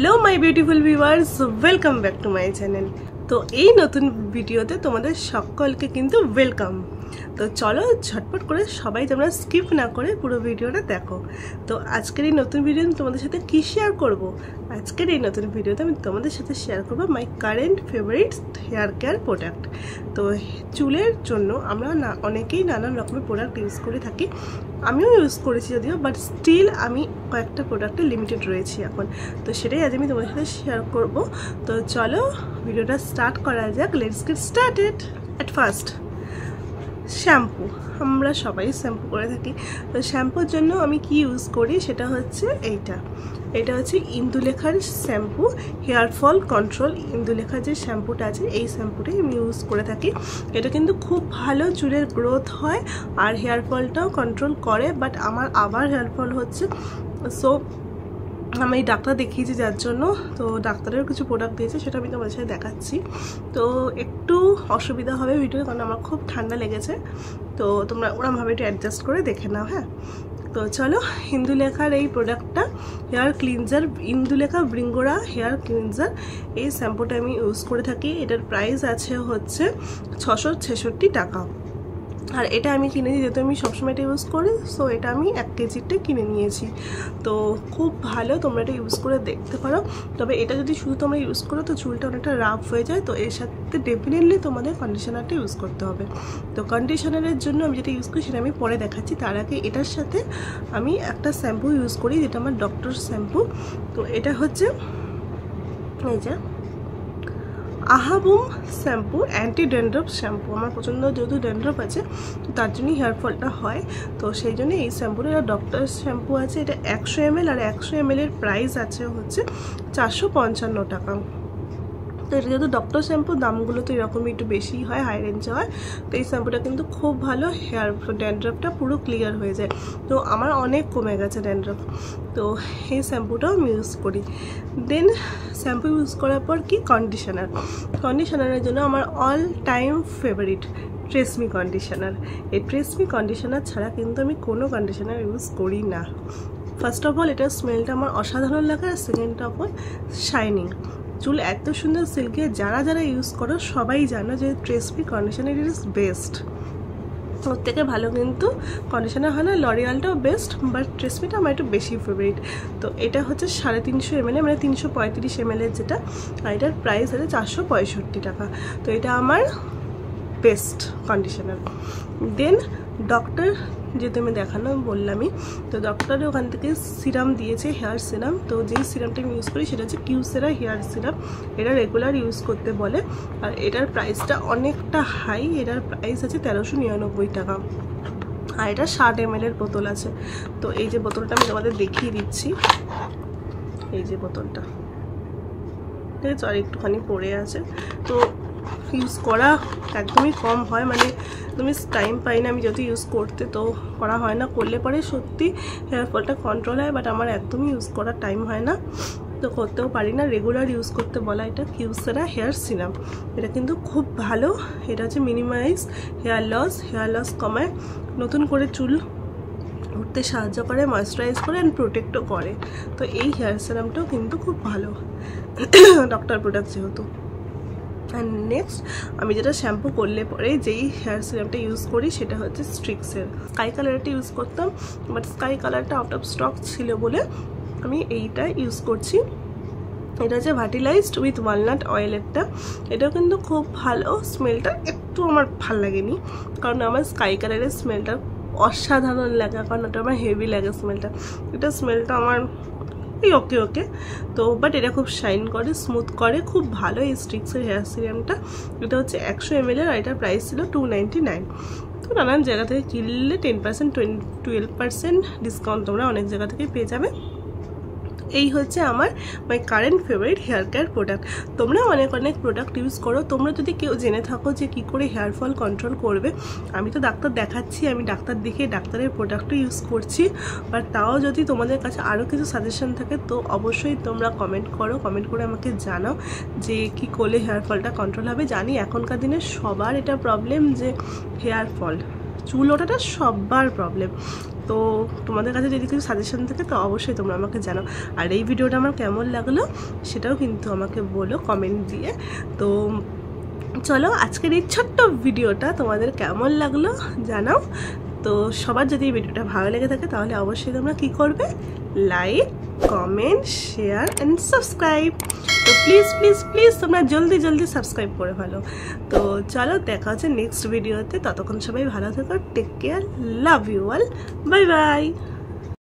Hello my beautiful viewers, welcome back to my channel. তো এই নতুন ভিডিওতে তোমাদের সকলকে কিন্তু ওয়েলকাম। তো চলো ঝটপট করে সবাই তোমরা স্কিপ না করে পুরো ভিডিওটা দেখো। তো আজকের এই নতুন ভিডিও আমি তোমাদের সাথে কী শেয়ার করব? আজকের এই নতুন ভিডিওতে আমি তোমাদের সাথে শেয়ার করবো my current favourite hair care product. তো চুলের জন্য আমরা অনেকেই নানান রকমের প্রোডাক্ট ইউজ করে থাকি, আমিও ইউজ করেছি যদিও, বাট স্টিল আমি কয়েকটা প্রোডাক্টে লিমিটেড রয়েছি এখন। তো সেটাই আজ আমি তোমাদের সাথে শেয়ার করব। তো চলো ভিডিওটা স্টার্ট করা যাক। Let's get started. At first shampoo, আমরা সবাই শ্যাম্পু করে থাকি। তো শ্যাম্পুর জন্য আমি কি ইউজ করি সেটা হচ্ছে এটা হচ্ছে ইন্দুলেখার শ্যাম্পু, হেয়ার ফল কন্ট্রোল। ইন্দুলেখার যে শ্যাম্পুটা আছে এই শ্যাম্পুটাই আমি ইউজ করে থাকি। এটা কিন্তু খুব ভালো চুলের গ্রোথ হয় আর হেয়ার ফলটাও কন্ট্রোল করে। বাট আমার আবার হেয়ার ফল হচ্ছে, সো আমি ডাক্তার দেখিয়েছি যার জন্য। তো ডাক্তারের কিছু প্রোডাক্ট দিয়েছে, সেটা আমি তোমাদের সাথে দেখাচ্ছি। তো একটু অসুবিধা হবে ভিডিও, কারণ আমার খুব ঠান্ডা লেগেছে। তো তোমরা ওরমভাবে একটু অ্যাডজাস্ট করে দেখে নাও, হ্যাঁ। তো চলো, ইন্দুলেখার এই প্রোডাক্টটা hair cleanser, Indulekha Bringha hair cleanser, এই শ্যাম্পুটা আমি ইউজ করে থাকি। এটার প্রাইস আছে হচ্ছে 666 টাকা। আর এটা আমি কিনেছি যেহেতু আমি সবসময় এটা ইউজ করি, সো এটা আমি 1 কেজিটা কিনে নিয়েছি। তো খুব ভালো, তোমরা এটা ইউজ করে দেখতে পারো। তবে এটা যদি শুধু তোমরা ইউজ করো তো চুলটা অনেকটা রাফ হয়ে যায়। তো এর সাথে ডেফিনেটলি তোমাদের কন্ডিশনারটা ইউজ করতে হবে। তো কন্ডিশনারের জন্য আমি যেটা ইউজ করি সেটা আমি পরে দেখাচ্ছি। তার আগে এটার সাথে আমি একটা শ্যাম্পু ইউজ করি, যেটা আমার ডক্টর শ্যাম্পু। তো এটা হচ্ছে এই যে আহাবুম শ্যাম্পু, অ্যান্টি ড্যান্ড্রফ শ্যাম্পু। আমার প্রচণ্ড যেহেতু ড্যান্ড্রফ আছে তো তার জন্যই হেয়ার ফলটা হয়। তো সেই জন্য এই শ্যাম্পুটা, এটা ডক্টর শ্যাম্পু আছে। এটা 100 ml, আর 100 ml এর প্রাইস আছে হচ্ছে 455 টাকা। তো এটা যেহেতু ডক্টর শ্যাম্পু, দামগুলো তো এরকমই একটু বেশি হয়, হাই রেঞ্জে হয়। তো এই শ্যাম্পুটা কিন্তু খুব ভালো, হেয়ার ড্যান্ড্রফটা পুরো ক্লিয়ার হয়ে যায়। তো আমার অনেক কমে গেছে ড্যান্ড্রফ। তো এই শ্যাম্পুটাও আমি ইউজ করি। দেন শ্যাম্পু ইউজ করার পর কি কন্ডিশনারের জন্য আমার all time favourite TRESemmé conditioner. এই ট্রেসমি কন্ডিশনার ছাড়া কিন্তু আমি কোনো কন্ডিশনার ইউজ করি না। ফার্স্ট অফ অল এটার স্মেলটা আমার অসাধারণ লাগে, আর সেকেন্ড অফ অল শাইনিং। চুল এত সুন্দর সিল্কি, যারা যারা ইউজ করো সবাই জানো যে ট্রেসমি কন্ডিশনার ইজ বেস্ট। ওর থেকে ভালো কিন্তু কন্ডিশনার হয় না, লরিয়ালটাও বেস্ট, বাট ট্রেসমিটা আমার একটু বেশি ফেভারিট। তো এটা হচ্ছে 350 ml, মানে 335 ml যেটা, আর এটার প্রাইস আছে 465 টাকা। তো এটা আমার বেস্ট কন্ডিশনার। দেন ডক্টর, যেহেতু আমি দেখানো বললামই, তো ডক্টরের ওখান থেকে সিরাম দিয়েছে, হেয়ার সিরাম। তো যেই সিরামটা আমি ইউজ করি সেটা হচ্ছে কিউসেরা হেয়ার সিরাম। এটা রেগুলার ইউজ করতে বলে, আর এটার প্রাইসটা অনেকটা হাই। এটার প্রাইস আছে 1399 টাকা, আর এটা 60 ml এর বোতল আছে। তো এই যে বোতলটা আমি তোমাদের দেখিয়ে দিচ্ছি, এই যে বোতলটা, ঠিক আছে, আর একটুখানি পড়ে আছে। তো ইউজ করা একদমই কম হয়, মানে তুমি টাইম পাই না আমি যদি ইউজ করতে, তো করা হয় না। করলে পরে সত্যি হেয়ার ফলটা কন্ট্রোল হয়, বাট আমার একদমই ইউজ করার টাইম হয় না, তো করতেও পারি না। রেগুলার ইউজ করতে বলা এটা কিউসেরা হেয়ার সিরাম। এটা কিন্তু খুব ভালো। এটা হচ্ছে মিনিমাইজ হেয়ার লস কমায়, নতুন করে চুল উঠতে সাহায্য করে, ময়েশ্চারাইজ করে অ্যান্ড প্রোটেক্টও করে। তো এই হেয়ার সিরামটাও কিন্তু খুব ভালো ডক্টর প্রোডাক্ট যেহেতু। অ্যান্ড নেক্সট আমি যেটা শ্যাম্পু করলে পরে যেই হেয়ার সিরামটা ইউজ করি সেটা হচ্ছে স্ট্রিক্সের স্কাই কালারটা ইউজ করতাম, বাট স্কাই কালারটা আউট অফ স্টক ছিল বলে আমি এইটা ইউজ করছি। এটা হচ্ছে ভার্টিলাইজড উইথ ওয়ালনাট অয়েলেরটা। এটাও কিন্তু খুব ভালো। স্মেলটা একটু আমার ভাল লাগেনি, কারণ আমার স্কাই কালারের স্মেলটা অসাধারণ লাগে, কারণ ওটা আমার হেভি লাগে স্মেলটা। এটা স্মেলটা আমার এই ওকে। তো বাট এটা খুব শাইন করে, স্মুথ করে, খুব ভালো এই স্ট্রিক্সের হেয়ার সিরামটা। এটা হচ্ছে 100 ml, আর এটার প্রাইস ছিল 299। তো নানান জায়গা থেকে কিনলে 10% 12% ডিসকাউন্ট তোমরা অনেক জায়গা থেকে পেয়ে যাবে। এই হচ্ছে আমার my current favourite hair care product. তোমরা অনেক প্রোডাক্ট ইউজ করো। তোমরা যদি কেউ জেনে থাকো যে কী করে হেয়ার ফল কন্ট্রোল করবে, আমি তো ডাক্তার দেখাচ্ছি, আমি ডাক্তার দেখে ডাক্তারের প্রোডাক্টও ইউজ করছি, বাট তাও যদি তোমাদের কাছে আরও কিছু সাজেশন থাকে তো অবশ্যই তোমরা কমেন্ট করো, কমেন্ট করে আমাকে জানাও যে কী করলে হেয়ার ফলটা কন্ট্রোল হবে। জানি এখনকার দিনে সবার এটা প্রবলেম যে হেয়ার ফল, চুল ওঠাটা সবার প্রবলেম। তো তোমাদের কাছে যদি কিছু সাজেশন থাকে তো অবশ্যই তোমরা আমাকে জানাও। আর এই ভিডিওটা আমার কেমন লাগলো সেটাও কিন্তু আমাকে বলো কমেন্ট দিয়ে। তো চলো আজকের এই ছোট্ট ভিডিওটা তোমাদের কেমন লাগলো জানাও। তো সবার যদি এই ভিডিওটা ভালো লেগে থাকে তাহলে অবশ্যই তোমরা কী করবে, like, comment, share and subscribe. তো প্লিজ প্লিজ প্লিজ তোমরা জলদি জলদি সাবস্ক্রাইব করে ফেলো। তো চলো দেখা হচ্ছে নেক্সট ভিডিওতে, ততক্ষণ সবাই ভালো থেকো, take care, love you all, bye by.